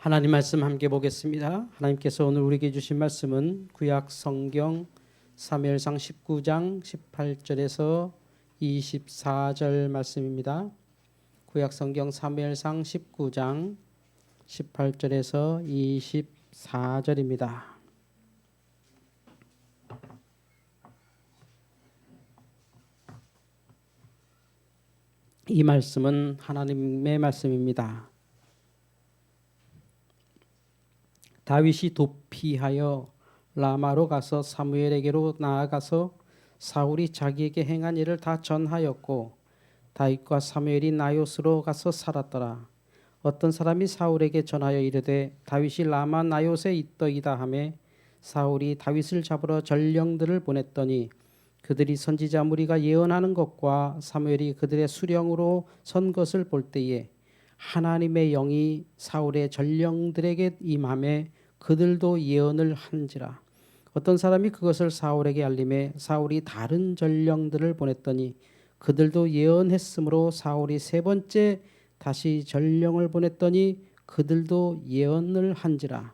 하나님 말씀 함께 보겠습니다. 하나님께서 오늘 우리에게 주신 말씀은 구약 성경 사무엘상 19장 18절에서 24절 말씀입니다. 구약 성경 사무엘상 19장 18절에서 24절입니다. 이 말씀은 하나님의 말씀입니다. 다윗이 도피하여 라마로 가서 사무엘에게로 나아가서 사울이 자기에게 행한 일을 다 전하였고 다윗과 사무엘이 나요스로 가서 살았더라. 어떤 사람이 사울에게 전하여 이르되 다윗이 라마 나요스에 있더이다 하매 사울이 다윗을 잡으러 전령들을 보냈더니 그들이 선지자 무리가 예언하는 것과 사무엘이 그들의 수령으로 선 것을 볼 때에 하나님의 영이 사울의 전령들에게 임하매 그들도 예언을 한지라. 어떤 사람이 그것을 사울에게 알림해 사울이 다른 전령들을 보냈더니 그들도 예언했으므로 사울이 세 번째 다시 전령을 보냈더니 그들도 예언을 한지라.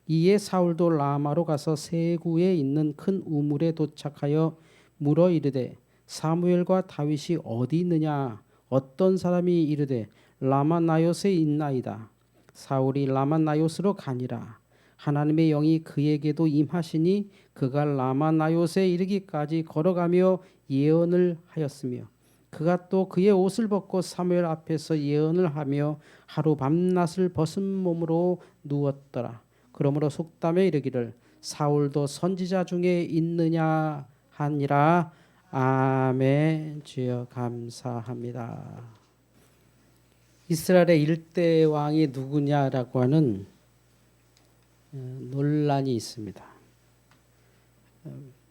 이에 사울도 라마로 가서 세구에 있는 큰 우물에 도착하여 물어 이르되 사무엘과 다윗이 어디 있느냐. 어떤 사람이 이르되 라마 나요스에 있나이다. 사울이 라마 나요스로 가니라. 하나님의 영이 그에게도 임하시니 그가 라마 나요스에 이르기까지 걸어가며 예언을 하였으며 그가 또 그의 옷을 벗고 사무엘 앞에서 예언을 하며 하루 밤낮을 벗은 몸으로 누웠더라. 그러므로 속담에 이르기를 사울도 선지자 중에 있느냐 하니라. 아멘. 주여 감사합니다. 이스라엘의 일대 왕이 누구냐라고 하는 논란이 있습니다.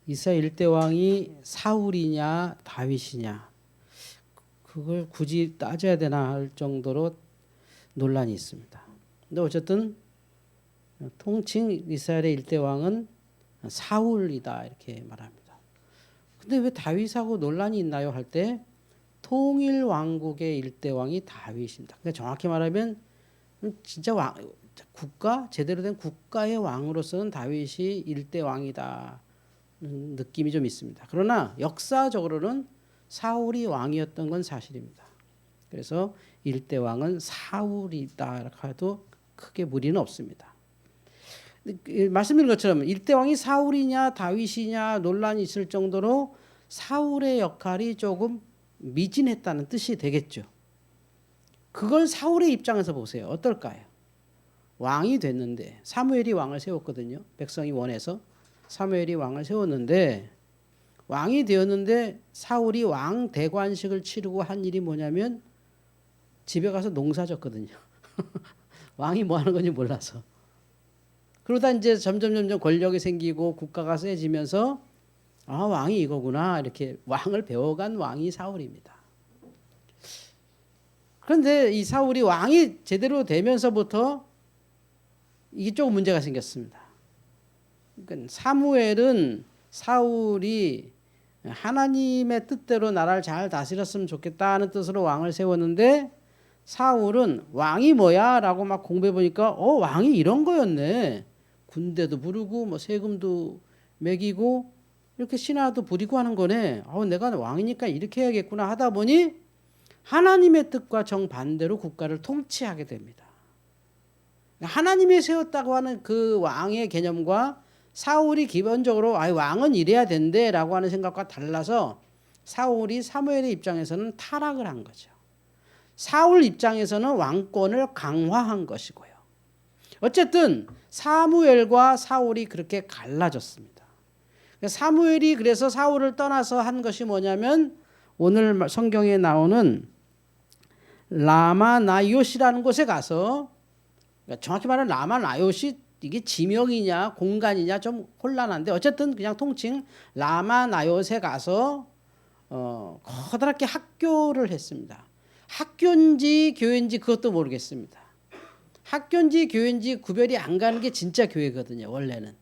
이스라엘 일대 왕이 사울이냐 다윗이냐 그걸 굳이 따져야 되나 할 정도로 논란이 있습니다. 근데 어쨌든 통칭 이스라엘의 일대 왕은 사울이다 이렇게 말합니다. 근데 왜 다윗하고 논란이 있나요 할 때 통일 왕국의 일대 왕이 다윗입니다. 그러니까 정확히 말하면 진짜 국가 제대로 된 국가의 왕으로서는 다윗이 일대 왕이다 느낌이 좀 있습니다. 그러나 역사적으로는 사울이 왕이었던 건 사실입니다. 그래서 일대 왕은 사울이다 해도 크게 무리는 없습니다. 말씀드린 것처럼 일대 왕이 사울이냐 다윗이냐 논란이 있을 정도로 사울의 역할이 조금 미진했다는 뜻이 되겠죠. 그걸 사울의 입장에서 보세요. 어떨까요? 왕이 됐는데 사무엘이 왕을 세웠거든요. 백성이 원해서 사무엘이 왕을 세웠는데 왕이 되었는데 사울이 왕 대관식을 치르고 한 일이 뭐냐면 집에 가서 농사 졌거든요. 왕이 뭐 하는 건지 몰라서. 그러다 이제 점점 권력이 생기고 국가가 세지면서 아 왕이 이거구나 이렇게 왕을 배워간 왕이 사울입니다. 그런데 이 사울이 왕이 제대로 되면서부터 이게 조금 문제가 생겼습니다. 그러니까 사무엘은 사울이 하나님의 뜻대로 나라를 잘 다스렸으면 좋겠다는 뜻으로 왕을 세웠는데 사울은 왕이 뭐야? 라고 막 공부해 보니까 왕이 이런 거였네. 군대도 부르고 뭐 세금도 매기고 이렇게 신하도 부리고 하는 거네. 내가 왕이니까 이렇게 해야겠구나 하다 보니 하나님의 뜻과 정반대로 국가를 통치하게 됩니다. 하나님이 세웠다고 하는 그 왕의 개념과 사울이 기본적으로 왕은 이래야 된대라고 하는 생각과 달라서 사울이 사무엘의 입장에서는 타락을 한 거죠. 사울 입장에서는 왕권을 강화한 것이고요. 어쨌든 사무엘과 사울이 그렇게 갈라졌습니다. 사무엘이 그래서 사울을 떠나서 한 것이 뭐냐면 오늘 성경에 나오는 라마 나요시라는 곳에 가서 정확히 말하면 라마 나요시 이게 지명이냐 공간이냐 좀 혼란한데 어쨌든 그냥 통칭 라마 나요시에 가서 커다랗게 학교를 했습니다. 학교인지 교회인지 그것도 모르겠습니다. 학교인지 교회인지 구별이 안 가는 게 진짜 교회거든요. 원래는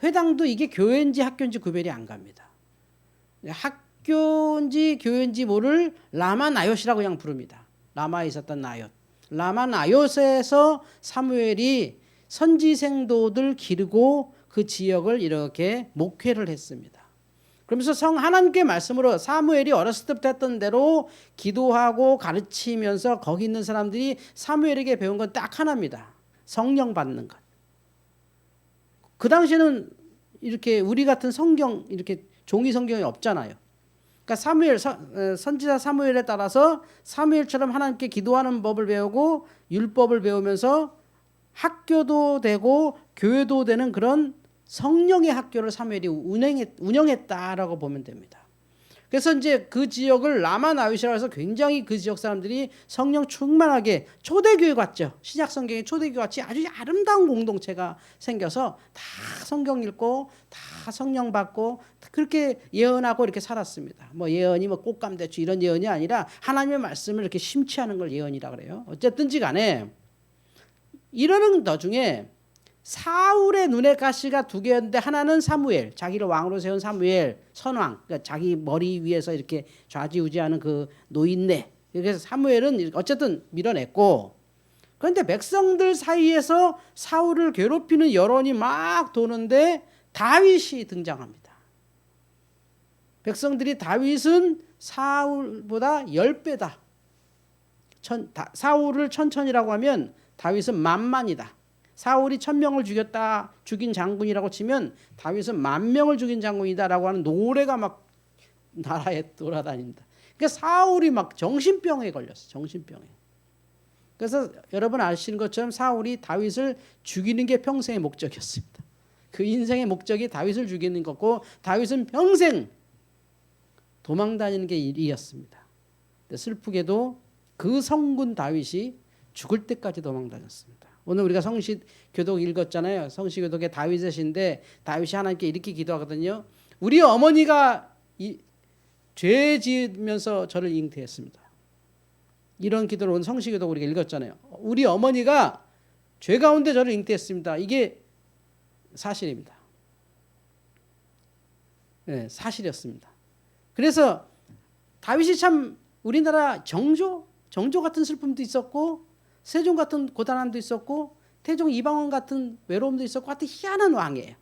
회당도 이게 교회인지 학교인지 구별이 안 갑니다. 학교인지 교회인지 모를 라마 나요시라고 그냥 부릅니다. 라마에 있었던 나요트. 라마나요스에서 사무엘이 선지생도들 기르고 그 지역을 이렇게 목회를 했습니다. 그러면서 하나님께 말씀으로 사무엘이 어렸을 때부터 했던 대로 기도하고 가르치면서 거기 있는 사람들이 사무엘에게 배운 건 딱 하나입니다. 성령 받는 것. 그 당시에는 이렇게 우리 같은 성경, 이렇게 종이 성경이 없잖아요. 그러니까 선지자 사무엘에 따라서 사무엘처럼 하나님께 기도하는 법을 배우고 율법을 배우면서 학교도 되고 교회도 되는 그런 성령의 학교를 사무엘이 운영했다라고 보면 됩니다. 그래서 이제 그 지역을 라마나요시라고 해서 굉장히 그 지역 사람들이 성령 충만하게 초대교회 같죠. 신약 성경의 초대교회 같이 아주 아름다운 공동체가 생겨서 다 성경 읽고 다 성령 받고 그렇게 예언하고 이렇게 살았습니다. 뭐 예언이 뭐 꽃감대추 이런 예언이 아니라 하나님의 말씀을 이렇게 심취하는 걸 예언이라 그래요. 어쨌든지 간에 이러는 도중에 사울의 눈의 가시가 두 개였는데 하나는 사무엘, 자기를 왕으로 세운 사무엘, 선왕, 그러니까 자기 머리 위에서 이렇게 좌지우지하는 그 노인네. 그래서 사무엘은 어쨌든 밀어냈고, 그런데 백성들 사이에서 사울을 괴롭히는 여론이 막 도는데 다윗이 등장합니다. 백성들이 다윗은 사울보다 10배다. 사울을 천천이라고 하면 다윗은 만만이다. 사울이 1000명을 죽인 장군이라고 치면 다윗은 10,000명을 죽인 장군이다라고 하는 노래가 막 나라에 돌아다닌다. 그러니까 사울이 막 정신병에 걸렸어. 정신병에. 그래서 여러분 아시는 것처럼 사울이 다윗을 죽이는 게 평생의 목적이었습니다. 그 인생의 목적이 다윗을 죽이는 거고 다윗은 평생 도망다니는 게 일이었습니다. 슬프게도 그 성군 다윗이 죽을 때까지 도망다녔습니다. 오늘 우리가 성시교독 읽었잖아요. 성시교독의 다윗의 시인데 다윗이 하나님께 이렇게 기도하거든요. 우리 어머니가 죄 지으면서 저를 잉태했습니다. 이런 기도를 오늘 성시교독 우리가 읽었잖아요. 우리 어머니가 죄 가운데 저를 잉태했습니다. 이게 사실입니다. 네, 사실이었습니다. 그래서 다윗이 참 우리나라 정조 같은 슬픔도 있었고 세종 같은 고단함도 있었고 태종 이방원 같은 외로움도 있었고 하여튼 희한한 왕이에요.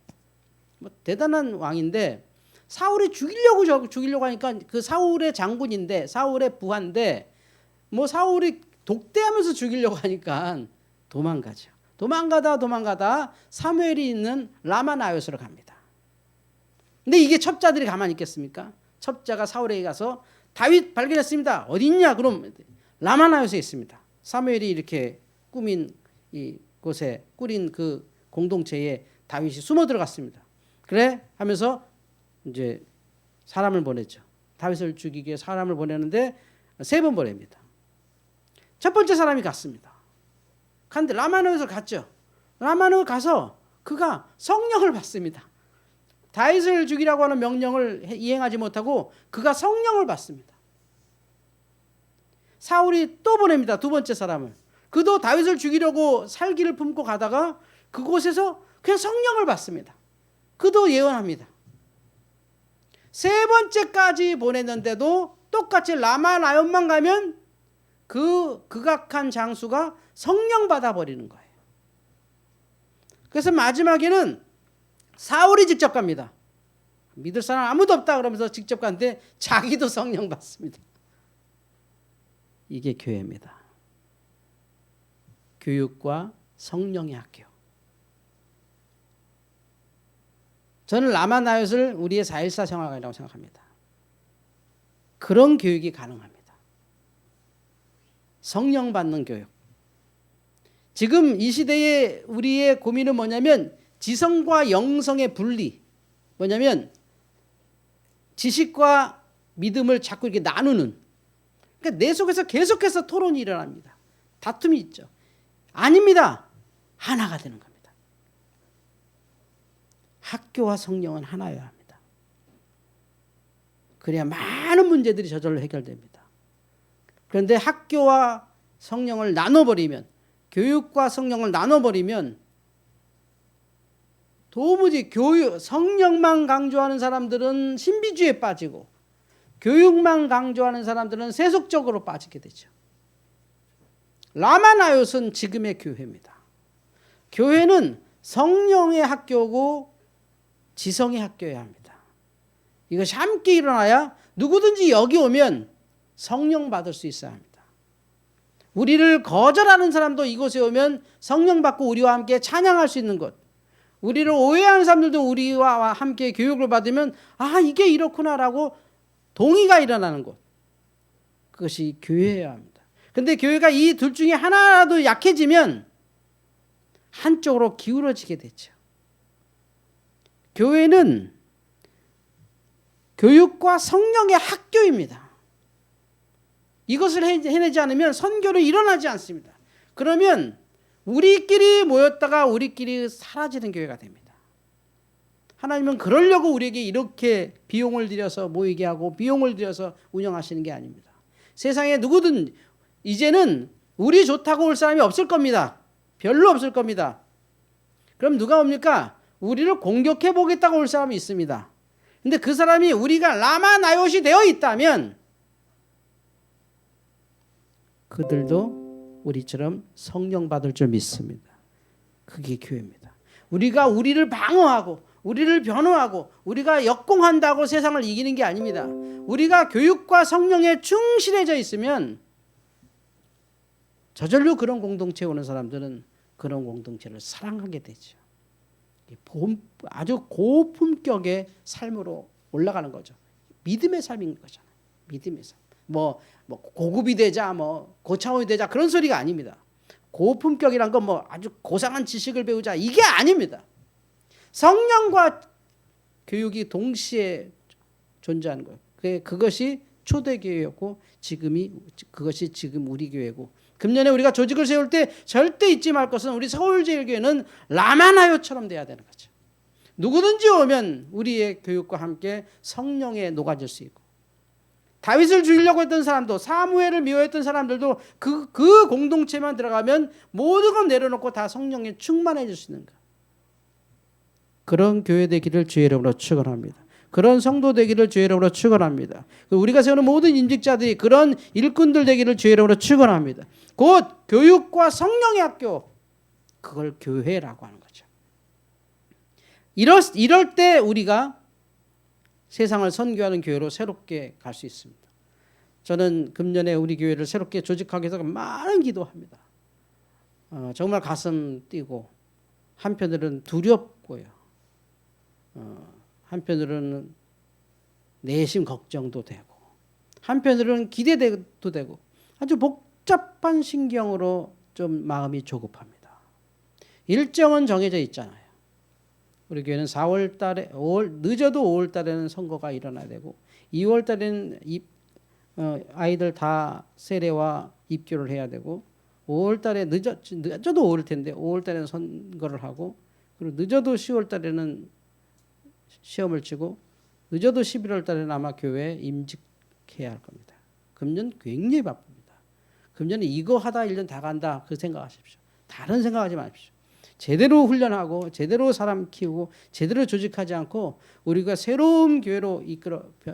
뭐 대단한 왕인데 사울이 죽이려고 하니까 그 사울의 장군인데 사울의 부하인데 뭐 사울이 독대하면서 죽이려고 하니까 도망가죠. 도망가다 사무엘이 있는 라마나요스로 갑니다. 근데 이게 첩자들이 가만히 있겠습니까? 첩자가 사울에게 가서 다윗 발견했습니다. 어디 있냐? 그럼 라마나요스에 있습니다. 사무엘이 이렇게 꾸린 그 공동체에 다윗이 숨어 들어갔습니다. 그래 하면서 이제 사람을 보냈죠. 다윗을 죽이기 위해 사람을 보내는데 3번 보냅니다. 첫 번째 사람이 갔습니다. 근데 라마나요스로 갔죠. 라마나요스 가서 그가 성령을 받습니다. 다윗을 죽이라고 하는 명령을 이행하지 못하고 그가 성령을 받습니다. 사울이 또 보냅니다. 두 번째 사람을. 그도 다윗을 죽이려고 살기를 품고 가다가 그곳에서 그냥 성령을 받습니다. 그도 예언합니다. 3번째까지 보냈는데도 똑같이 라마나요스만 가면 그 극악한 장수가 성령 받아버리는 거예요. 그래서 마지막에는 사울이 직접 갑니다. 믿을 사람 아무도 없다 그러면서 직접 갔는데 자기도 성령 받습니다. 이게 교회입니다. 교육과 성령의 학교. 저는 라마나요스를 우리의 4.14 생활관이라고 생각합니다. 그런 교육이 가능합니다. 성령 받는 교육. 지금 이 시대에 우리의 고민은 뭐냐면 지성과 영성의 분리. 뭐냐면 지식과 믿음을 자꾸 이렇게 나누는. 그러니까 내 속에서 계속해서 토론이 일어납니다. 다툼이 있죠. 아닙니다. 하나가 되는 겁니다. 학교와 성령은 하나여야 합니다. 그래야 많은 문제들이 저절로 해결됩니다. 그런데 학교와 성령을 나눠버리면, 교육과 성령을 나눠버리면 도무지 성령만 강조하는 사람들은 신비주의에 빠지고 교육만 강조하는 사람들은 세속적으로 빠지게 되죠. 라마나요스는 지금의 교회입니다. 교회는 성령의 학교고 지성의 학교여야 합니다. 이것이 함께 일어나야 누구든지 여기 오면 성령 받을 수 있어야 합니다. 우리를 거절하는 사람도 이곳에 오면 성령 받고 우리와 함께 찬양할 수 있는 것, 우리를 오해하는 사람들도 우리와 함께 교육을 받으면 이게 이렇구나라고 동의가 일어나는 곳, 그것이 교회여야 합니다. 그런데 교회가 이 둘 중에 하나라도 약해지면 한쪽으로 기울어지게 되죠. 교회는 교육과 성령의 학교입니다. 이것을 해내지 않으면 선교는 일어나지 않습니다. 그러면 우리끼리 모였다가 우리끼리 사라지는 교회가 됩니다. 하나님은 그러려고 우리에게 이렇게 비용을 들여서 모이게 하고 비용을 들여서 운영하시는 게 아닙니다. 세상에 누구든 이제는 우리 좋다고 올 사람이 없을 겁니다. 별로 없을 겁니다. 그럼 누가 옵니까? 우리를 공격해 보겠다고 올 사람이 있습니다. 근데 그 사람이 우리가 라마나요시 되어 있다면 그들도 우리처럼 성령 받을 줄 믿습니다. 그게 교회입니다. 우리가 우리를 방어하고 우리를 변호하고 우리가 역공한다고 세상을 이기는 게 아닙니다. 우리가 교육과 성령에 충실해져 있으면 저절로 그런 공동체에 오는 사람들은 그런 공동체를 사랑하게 되죠. 아주 고품격의 삶으로 올라가는 거죠. 믿음의 삶인 거잖아요. 믿음의 삶. 뭐 고급이 되자, 고차원이 되자 그런 소리가 아닙니다. 고품격이란 건 아주 고상한 지식을 배우자 이게 아닙니다. 성령과 교육이 동시에 존재하는 거예요. 그것이 초대교회였고 그것이 지금 우리 교회고, 금년에 우리가 조직을 세울 때 절대 잊지 말 것은 우리 서울제일교회는 라마나요처럼 돼야 되는 거죠. 누구든지 오면 우리의 교육과 함께 성령에 녹아질 수 있고, 다윗을 죽이려고 했던 사람도 사무엘을 미워했던 사람들도 그 공동체만 들어가면 모든 걸 내려놓고 다 성령에 충만해질 수 있는 것. 그런 교회 되기를 주의 이름으로 축원합니다. 그런 성도 되기를 주의 이름으로 축원합니다. 우리가 세우는 모든 임직자들이 그런 일꾼들 되기를 주의 이름으로 축원합니다. 곧 교육과 성령의 학교, 그걸 교회라고 하는 거죠. 이럴 때 우리가 세상을 선교하는 교회로 새롭게 갈 수 있습니다. 저는 금년에 우리 교회를 새롭게 조직하기 위해서 많은 기도합니다. 정말 가슴 뛰고, 한편으로는 두렵고요. 한편으로는 내심 걱정도 되고, 한편으로는 기대도 되고, 아주 복잡한 신경으로 좀 마음이 조급합니다. 일정은 정해져 있잖아요. 우리 교회는 4월 달에 늦어도 5월 달에는 선거가 일어나야 되고, 2월 달에는 아이들 다 세례와 입교를 해야 되고, 5월 달에 늦어도 5월 텐데 5월 달에는 선거를 하고, 그리고 늦어도 10월 달에는 시험을 치고, 늦어도 11월 달에는 아마 교회에 임직해야 할 겁니다. 금년 굉장히 바쁩니다. 금년에 이거 하다 1년 다 간다 그 생각하십시오. 다른 생각하지 마십시오. 제대로 훈련하고 제대로 사람 키우고 제대로 조직하지 않고 우리가 새로운 교회로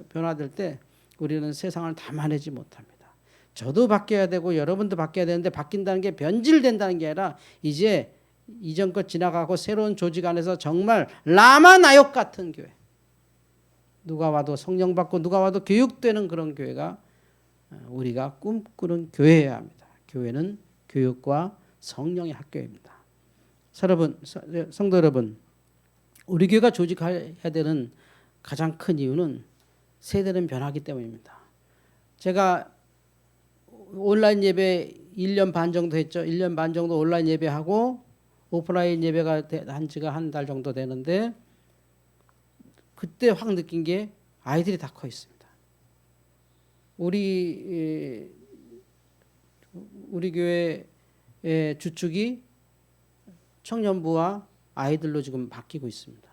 변화될 때 우리는 세상을 담아내지 못합니다. 저도 바뀌어야 되고 여러분도 바뀌어야 되는데, 바뀐다는 게 변질된다는 게 아니라 이제 이전 것 지나가고 새로운 조직 안에서 정말 라마나욕 같은 교회, 누가 와도 성령 받고 누가 와도 교육되는 그런 교회가 우리가 꿈꾸는 교회여야 합니다. 교회는 교육과 성령의 학교입니다. 성도 여러분, 우리 교회가 조직해야 되는 가장 큰 이유는 세대는 변하기 때문입니다. 제가 온라인 예배 1년 반 정도 했죠. 1년 반 정도 온라인 예배하고 오프라인 예배가 한 지가 한 달 정도 되는데, 그때 확 느낀 게 아이들이 다 커 있습니다. 우리 교회의 주축이 청년부와 아이들로 지금 바뀌고 있습니다.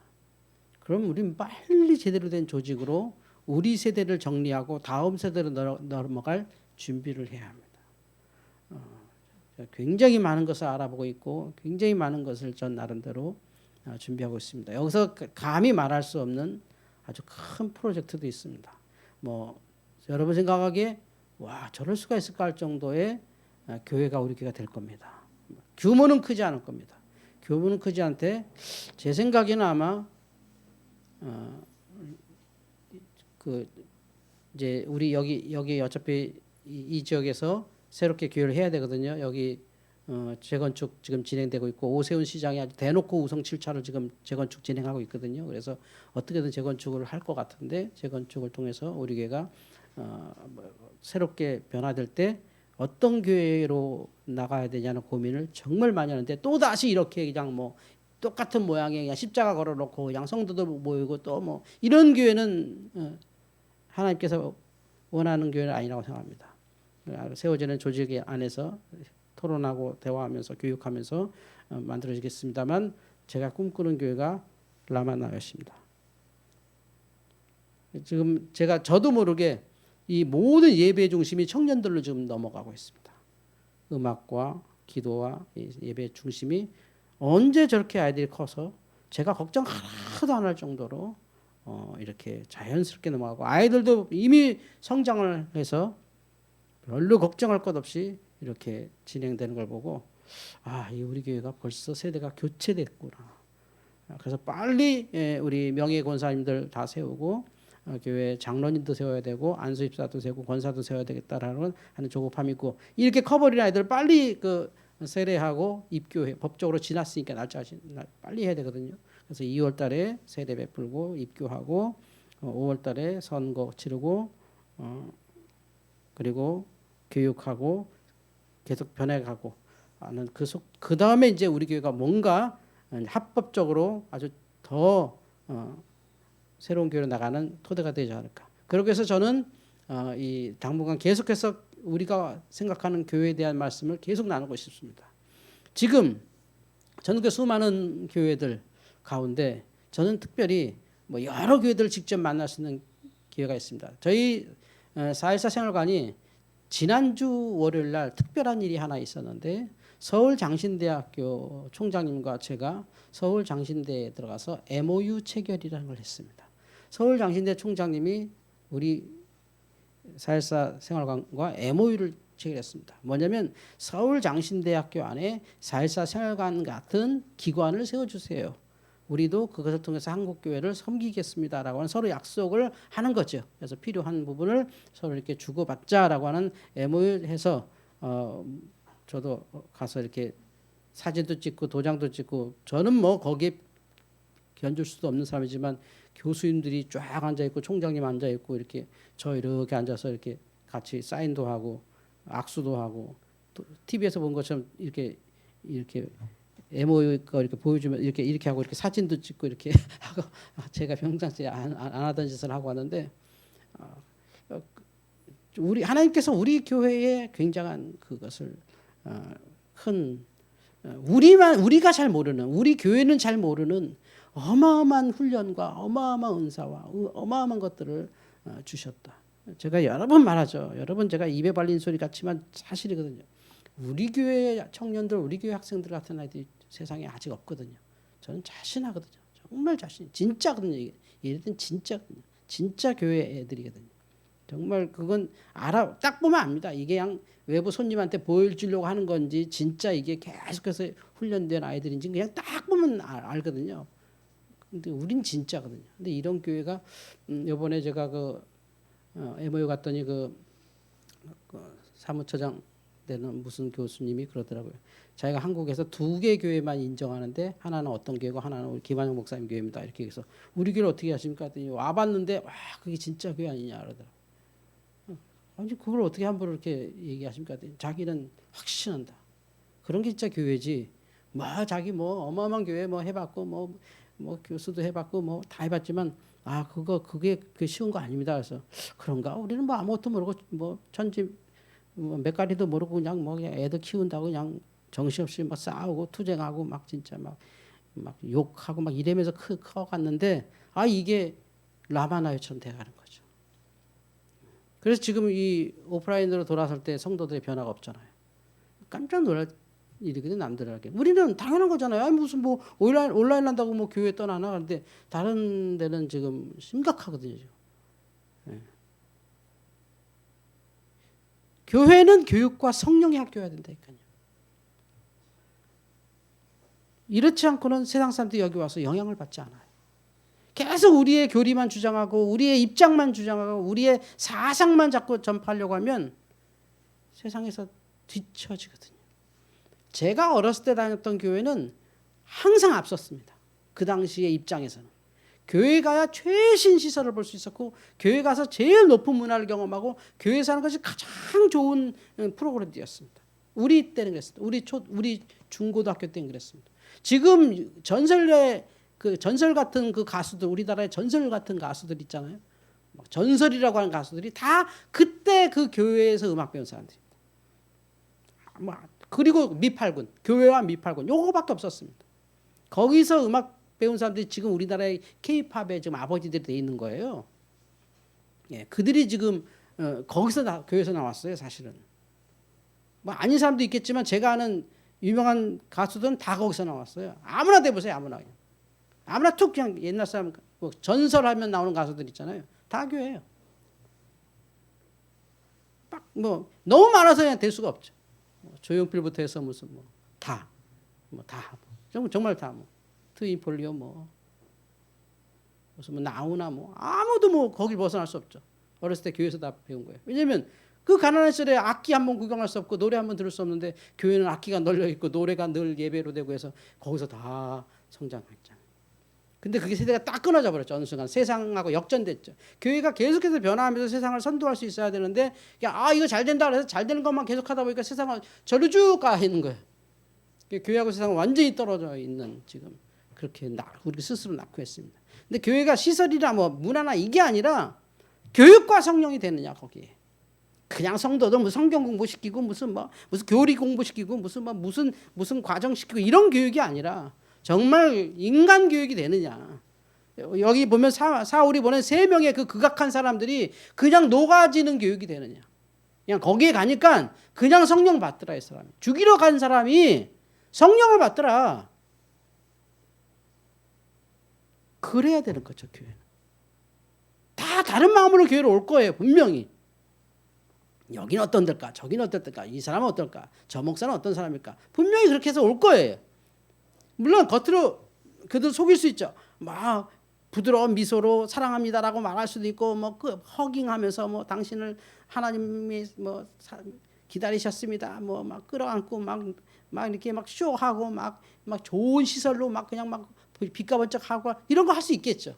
그럼 우리는 빨리 제대로 된 조직으로 우리 세대를 정리하고 다음 세대로 넘어갈 준비를 해야 합니다. 굉장히 많은 것을 알아보고 있고 굉장히 많은 것을 전 나름대로 준비하고 있습니다. 여기서 감히 말할 수 없는 아주 큰 프로젝트도 있습니다. 여러분 생각하기에 와 저럴 수가 있을까 할 정도의 교회가 우리 교회가 될 겁니다. 규모는 크지 않을 겁니다. 규모는 크지 않대. 제 생각에는 아마 그 이제 우리 여기 어차피 이 지역에서 새롭게 교회를 해야 되거든요. 여기 재건축 지금 진행되고 있고 오세훈 시장이 아주 대놓고 우성 7차를 지금 재건축 진행하고 있거든요. 그래서 어떻게든 재건축을 할 것 같은데 재건축을 통해서 우리 교회가 새롭게 변화될 때 어떤 교회로 나가야 되냐는 고민을 정말 많이 하는데 또 다시 이렇게 그냥 뭐 똑같은 모양의 그냥 십자가 걸어놓고 그냥 성도들 모이고 또 뭐 이런 교회는 하나님께서 원하는 교회는 아니라고 생각합니다. 세워지는 조직 안에서 토론하고 대화하면서 교육하면서 만들어지겠습니다만 제가 꿈꾸는 교회가 라마나였습니다. 지금 저도 모르게 이 모든 예배 중심이 청년들로 지금 넘어가고 있습니다. 음악과 기도와 예배 중심이 언제 저렇게 아이들이 커서 제가 걱정 하나도 안 할 정도로 이렇게 자연스럽게 넘어가고 아이들도 이미 성장을 해서 별로 걱정할 것 없이 이렇게 진행되는 걸 보고 이 우리 교회가 벌써 세대가 교체됐구나. 그래서 빨리 우리 명예 권사님들 다 세우고 교회 장로님도 세워야 되고 안수입사도 세우고 권사도 세워야 되겠다라는 하는 조급함이 있고 이렇게 커버린 아이들 빨리 세례하고 입교해 법적으로 지났으니까 날짜 빨리 해야 되거든요. 그래서 2월달에 세례 베풀고 입교하고 5월달에 선거 치르고 그리고 교육하고 계속 변해가고 하는 그 다음에 이제 우리 교회가 뭔가 합법적으로 아주 더 새로운 교회로 나가는 토대가 되지 않을까. 그렇게 해서 저는 이 당분간 계속해서 우리가 생각하는 교회에 대한 말씀을 계속 나누고 싶습니다. 지금 전국의 수많은 교회들 가운데 저는 특별히 뭐 여러 교회들을 직접 만날 수 있는 기회가 있습니다. 저희 4.14 생활관이 지난주 월요일 날 특별한 일이 하나 있었는데 서울장신대학교 총장님과 제가 서울장신대에 들어가서 MOU 체결이라는 걸 했습니다. 서울장신대 총장님이 우리 4.14 생활관과 MOU를 체결했습니다. 뭐냐면 서울장신대학교 안에 4.14 생활관 같은 기관을 세워주세요. 우리도 그것을 통해서 한국교회를 섬기겠습니다라고 하는 서로 약속을 하는 거죠. 그래서 필요한 부분을 서로 이렇게 주고받자라고 하는 MOU를 해서 저도 가서 이렇게 사진도 찍고 도장도 찍고 저는 뭐 거기에 견줄 수도 없는 사람이지만 교수님들이 쫙 앉아 있고 총장님 앉아 있고 이렇게 저 이렇게 앉아서 이렇게 같이 사인도 하고 악수도 하고 또 TV에서 본 것처럼 이렇게 MOU 거 이렇게 보여주면 이렇게 하고 이렇게 사진도 찍고 이렇게 하고 제가 평상시에 안 하던 짓을 하고 하는데 우리 하나님께서 우리 교회에 굉장한 그것을 우리가 잘 모르는 우리 교회는 잘 모르는 어마어마한 훈련과 어마어마한 은사와 어마어마한 것들을 주셨다. 제가 여러 번 말하죠. 여러분 제가 입에 발린 소리 같지만 사실이거든요. 우리 교회 청년들, 우리 교회 학생들 같은 아이들이 세상에 아직 없거든요. 저는 자신하거든요. 정말 진짜거든요. 얘들은 진짜거든요. 진짜 교회 애들이거든요. 정말 그건 딱 보면 압니다. 이게 그냥 외부 손님한테 보여주려고 하는 건지 진짜 이게 계속해서 훈련된 아이들인지 그냥 딱 보면 알거든요. 근데 우린 진짜거든요. 근데 이런 교회가 이번에 제가 MOU 갔더니 사무처장 되는 무슨 교수님이 그러더라고요. 자기가 한국에서 2개 교회만 인정하는데 하나는 어떤 교회고 하나는 우리 김한영 목사님 교회입니다. 이렇게 해서 우리 교회를 어떻게 하십니까? 했더니 와봤는데 그게 진짜 교회 아니냐 그러더라고요. 아니 그걸 어떻게 함부로 이렇게 얘기하십니까? 했더니 자기는 확신한다. 그런 게 진짜 교회지. 자기 어마어마한 교회 해봤고 뭐 교수도 해봤고 다 해봤지만 그게 쉬운 거 아닙니다. 그래서 그런가? 우리는 아무것도 모르고 천지 몇 가리도 모르고 그냥 애들 키운다고 그냥 정신없이 싸우고 투쟁하고 진짜 막 욕하고 이러면서 커갔는데 이게 라마나요처럼 돼가는 거죠. 그래서 지금 이 오프라인으로 돌아설 때 성도들의 변화가 없잖아요. 깜짝 놀랄 일이거든 남들에게. 우리는 당연한 거잖아요. 무슨 온라인 한다고 교회 떠나나. 그런데 다른 데는 지금 심각하거든요. 지금. 네. 교회는 교육과 성령의 학교여야 된다니까요. 이렇지 않고는 세상 사람들이 여기 와서 영향을 받지 않아요. 계속 우리의 교리만 주장하고 우리의 입장만 주장하고 우리의 사상만 자꾸 전파하려고 하면 세상에서 뒤처지거든요. 제가 어렸을 때 다녔던 교회는 항상 앞섰습니다. 그 당시의 입장에서는. 교회 가야 최신 시설을 볼 수 있었고 교회 가서 제일 높은 문화를 경험하고 교회에서 하는 것이 가장 좋은 프로그램이었습니다. 우리 때는 그랬습니다. 우리 중고등학교 때는 그랬습니다. 지금 전설 같은 그 가수들, 우리나라의 전설 같은 가수들 있잖아요. 전설이라고 하는 가수들이 다 그때 그 교회에서 음악 배운 사람들입니다. 그리고 미팔군, 교회와 미팔군 요거밖에 없었습니다. 거기서 음악 배운 사람들이 지금 우리나라의 K-팝의 지금 아버지들이 돼 있는 거예요. 예, 그들이 지금 거기서 교회에서 나왔어요, 사실은. 뭐 아닌 사람도 있겠지만 제가 아는 유명한 가수들은 다 거기서 나왔어요. 아무나 대보세요, 아무나. 아무나 툭 그냥 옛날 사람 뭐 전설하면 나오는 가수들 있잖아요. 다 교회예요. 막 뭐 너무 많아서 그냥 될 수가 없죠. 조용필부터 해서 무슨 다 정말 다 트윈폴리오 무슨 나우나 아무도 거길 벗어날 수 없죠. 어렸을 때 교회에서 다 배운 거예요. 왜냐면 그 가난한 시절에 악기 한번 구경할 수 없고 노래 한번 들을 수 없는데 교회는 악기가 널려 있고 노래가 늘 예배로 되고 해서 거기서 다 성장했잖아요. 근데 그게 세대가 딱 끊어져 버렸죠. 어느 순간 세상하고 역전됐죠. 교회가 계속해서 변화하면서 세상을 선도할 수 있어야 되는데 이거 잘 된다 그래서 잘 되는 것만 계속 하다 보니까 세상은 저로 쭉 가 있는 거예요. 교회하고 세상은 완전히 떨어져 있는 지금 그렇게 우리 스스로 낳고 했습니다. 근데 교회가 시설이나 문화나 이게 아니라 교육과 성령이 되느냐 거기에. 그냥 성도도 무슨 성경 공부시키고 무슨 교리 공부시키고 무슨 과정시키고 이런 교육이 아니라 정말 인간 교육이 되느냐. 여기 보면 사울이 보낸 3명의 그 극악한 사람들이 그냥 녹아지는 교육이 되느냐. 그냥 거기에 가니까 그냥 성령 받더라 이 사람이. 죽이러 간 사람이 성령을 받더라. 그래야 되는 거죠 교회는. 다 다른 마음으로 교회로 올 거예요 분명히. 여기는 어떤 데일까? 저기는 어떨까? 이 사람은 어떨까? 저 목사는 어떤 사람일까? 분명히 그렇게 해서 올 거예요. 물론 겉으로 그들 속일 수 있죠. 막 부드러운 미소로 사랑합니다라고 말할 수도 있고 그 허깅하면서 당신을 하나님이 기다리셨습니다. 막 끌어안고 막 이렇게 막 쇼하고 막 좋은 시설로 그냥 빛과 번쩍하고 이런 거 할 수 있겠죠.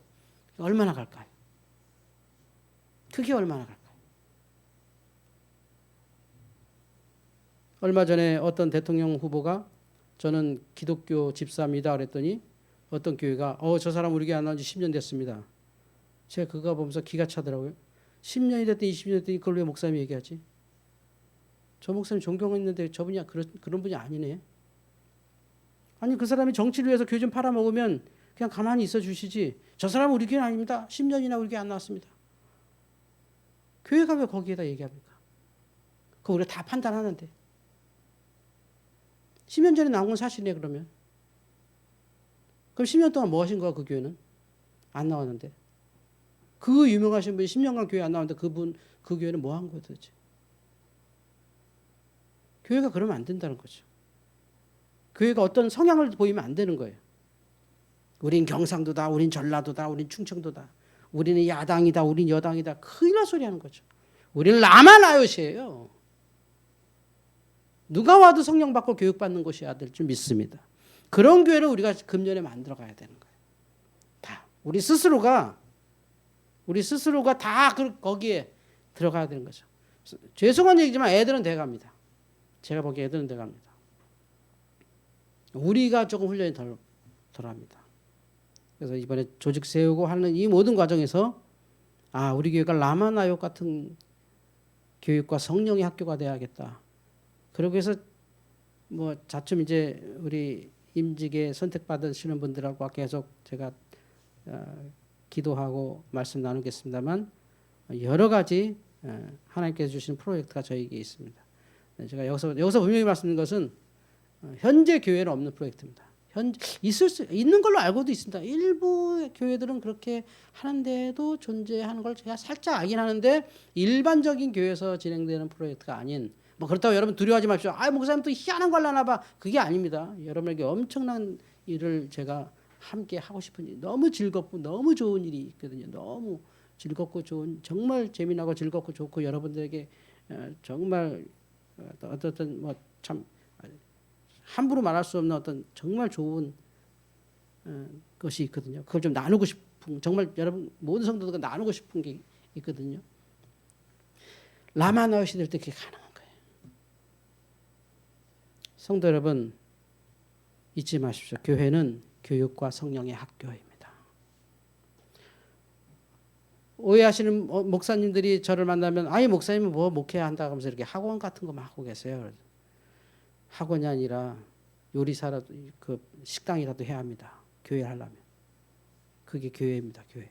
얼마나 갈까요? 그게 얼마나 갈까요? 얼마 전에 어떤 대통령 후보가 저는 기독교 집사입니다 그랬더니 어떤 교회가 저 사람 우리 교회 안 나온 지 10년 됐습니다. 제가 그거 보면서 기가 차더라고요. 10년이 됐든 20년이 됐든 그걸 왜 목사님이 얘기하지? 저 목사님 존경했는데 저분이 그런 분이 아니네. 아니 그 사람이 정치를 위해서 교회 좀 팔아먹으면 그냥 가만히 있어 주시지. 저 사람은 우리 교회 아닙니다. 10년이나 우리 교회 안 나왔습니다. 교회가 왜 거기에다 얘기합니까? 그거 우리가 다 판단하는데. 10년 전에 나온 건 사실이네 그러면. 그럼 10년 동안 뭐 하신 거야 그 교회는? 안 나왔는데. 그 유명하신 분이 10년간 교회 안 나왔는데 그 교회는 뭐 한 거야 도대체? 교회가 그러면 안 된다는 거죠. 교회가 어떤 성향을 보이면 안 되는 거예요. 우린 경상도다, 우린 전라도다, 우린 충청도다, 우리는 야당이다, 우린 여당이다. 큰일 날 소리 하는 거죠. 우리는 라마나요시예요. 누가 와도 성령 받고 교육받는 곳이어야 될 줄 믿습니다. 그런 교회를 우리가 금년에 만들어 가야 되는 거예요. 다 우리 스스로가 다 거기에 들어가야 되는 거죠. 죄송한 얘기지만 애들은 돼갑니다. 제가 보기에 애들은 돼갑니다. 우리가 조금 훈련이 덜합니다. 그래서 이번에 조직 세우고 하는 이 모든 과정에서 우리 교회가 라마나요 같은 교육과 성령의 학교가 돼야겠다. 그러고 해서 자춤 이제 우리 임직에 선택받으시는 분들하고 계속 제가 기도하고 말씀 나누겠습니다만 여러 가지 하나님께서 주신 프로젝트가 저에게 있습니다. 제가 여기서 분명히 말씀드린 것은 현재 교회는 없는 프로젝트입니다. 있는 걸로 알고도 있습니다. 일부 교회들은 그렇게 하는데도 존재하는 걸 제가 살짝 알긴 하는데 일반적인 교회에서 진행되는 프로젝트가 아닌 뭐 그렇다고 여러분 두려워하지 마십시오. 목사님 또 희한한 걸 하나 봐. 그게 아닙니다. 여러분에게 엄청난 일을 제가 함께 하고 싶은 일, 너무 즐겁고 너무 좋은 일이 있거든요. 너무 즐겁고 좋은 정말 재미나고 즐겁고 좋고 여러분들에게 정말 어떤 뭐 참 함부로 말할 수 없는 어떤 정말 좋은 것이 있거든요. 그걸 좀 나누고 싶은 정말 여러분 모든 성도들과 나누고 싶은 게 있거든요. 라마나요 시대 때 그게 가능한 거예요. 성도 여러분 잊지 마십시오. 교회는 교육과 성령의 학교입니다. 오해하시는 목사님들이 저를 만나면 목사님은 뭐 목회해야 한다 하면서 이렇게 학원 같은 거만 하고 계세요. 학원이 아니라 요리사라도 그 식당이라도 해야 합니다. 교회 하려면. 그게 교회입니다. 교회.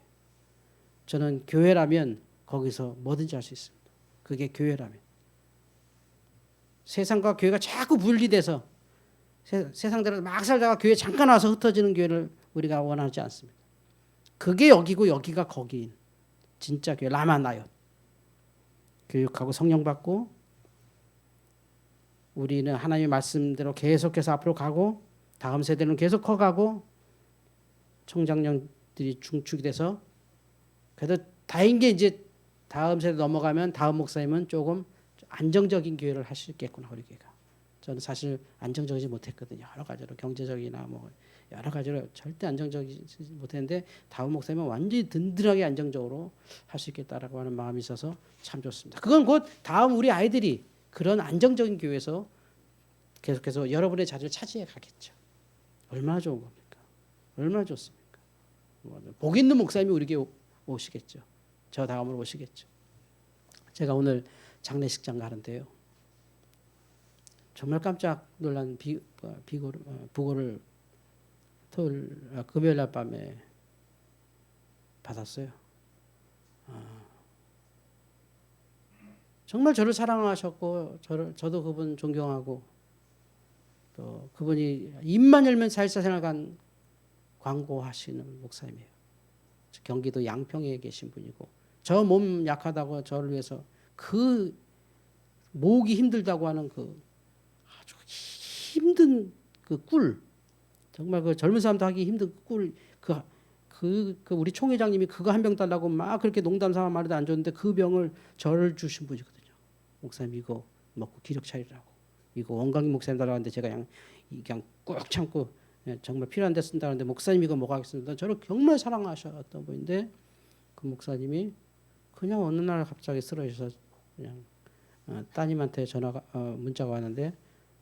저는 교회라면 거기서 뭐든지 할 수 있습니다. 그게 교회라면. 세상과 교회가 자꾸 분리돼서 세상대로 막 살다가 교회 잠깐 와서 흩어지는 교회를 우리가 원하지 않습니다. 그게 여기고 여기가 거기인 진짜 교회 라마나요. 교육하고 성령 받고 우리는 하나님의 말씀대로 계속해서 앞으로 가고 다음 세대는 계속 커가고 청장년들이 중축이 돼서 그래도 다행인 게 이제 다음 세대 넘어가면 다음 목사님은 조금 안정적인 교회를 할 수 있겠구나 우리 교회가. 저는 사실 안정적이지 못했거든요. 여러 가지로 경제적이나 뭐 여러 가지로 절대 안정적이지 못했는데 다음 목사님은 완전히 든든하게 안정적으로 할 수 있겠다라고 하는 마음이 있어서 참 좋습니다. 그건 곧 다음 우리 아이들이 그런 안정적인 교회에서 계속해서 여러분의 자리를 차지해 가겠죠. 얼마나 좋은 겁니까? 얼마나 좋습니까? 복 있는 목사님이 우리 교회 오시겠죠. 저 다음으로 오시겠죠. 제가 오늘 장례식장 가는데요. 정말 깜짝 놀란 부고를 금요일 날 밤에 받았어요. 정말 저를 사랑하셨고 저도 그분 존경하고 또 그분이 입만 열면 사회생활관 광고하시는 목사님이에요. 경기도 양평에 계신 분이고 저 몸 약하다고 저를 위해서 그 모으기 힘들다고 하는 그 아주 힘든 그 꿀 정말 그 젊은 사람도 하기 힘든 꿀 그 우리 총회장님이 그거 한 병 달라고 막 그렇게 농담 삼아 말해도 안 줬는데 그 병을 저를 주신 분이거든요. 목사님 이거 먹고 기력 차리라고. 이거 원광희 목사님 달라는데 제가 그냥 꾹 참고 정말 필요한 데 쓴다는데 목사님 이거 먹어야겠습니다. 저를 정말 사랑하셨던 분인데 그 목사님이 그냥 어느 날 갑자기 쓰러지셔서 그냥 따님한테 문자가 왔는데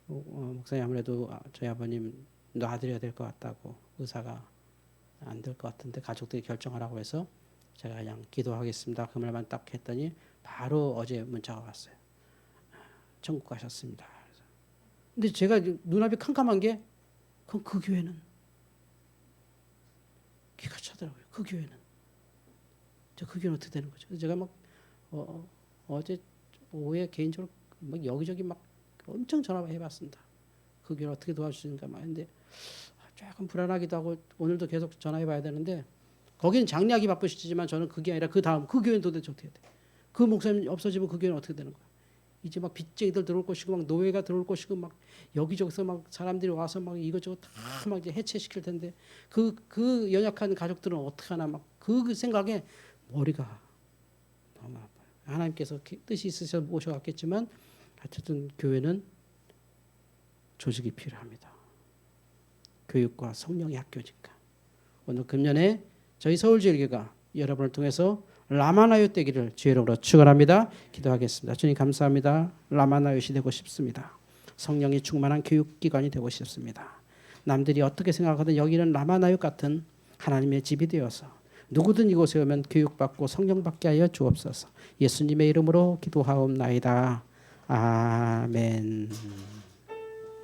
목사님 아무래도 저희 아버님 놔드려야 될 것 같다고 의사가 안 될 것 같은데 가족들이 결정하라고 해서 제가 그냥 기도하겠습니다. 그 말만 딱 했더니 바로 어제 문자가 왔어요. 천국 가셨습니다. 근데 제가 눈앞이 캄캄한 게 그럼 그 교회는 기가 차더라고요. 그 교회는 그 교회는 어떻게 되는 거죠? 제가 막 어제 오후에 개인적으로 막 여기저기 막 엄청 전화해봤습니다. 그 교회 어떻게 도와주시는가 막 했는데 조금 불안하기도 하고 오늘도 계속 전화해봐야 되는데 거기는 장례하기 바쁘시지만 저는 그게 아니라 그 다음 그 교회는 도대체 어떻게 돼? 그 목사님 없어지면 그 교회는 어떻게 되는 거야? 이제 막 빚쟁이들 들어올 것이고 막 노예가 들어올 것이고 막 여기저기서 막 사람들이 와서 막 이것저것 다 막 이제 해체시킬 텐데 그 연약한 가족들은 어떻게 하나 막 그 생각에 머리가 너무 아파요. 하나님께서 뜻이 있으셔서 모셔왔겠지만 어쨌든 교회는 조직이 필요합니다. 교육과 성령의 학교니까. 오늘 금년에 저희 서울지역교회가 여러분을 통해서 라마나요 되기를 주의 이름으로 축원합니다. 기도하겠습니다. 주님 감사합니다. 라마나요시 되고 싶습니다. 성령이 충만한 교육기관이 되고 싶습니다. 남들이 어떻게 생각하든 여기는 라마나요 같은 하나님의 집이 되어서 누구든 이곳에 오면 교육받고 성령받게 하여 주옵소서. 예수님의 이름으로 기도하옵나이다. 아멘.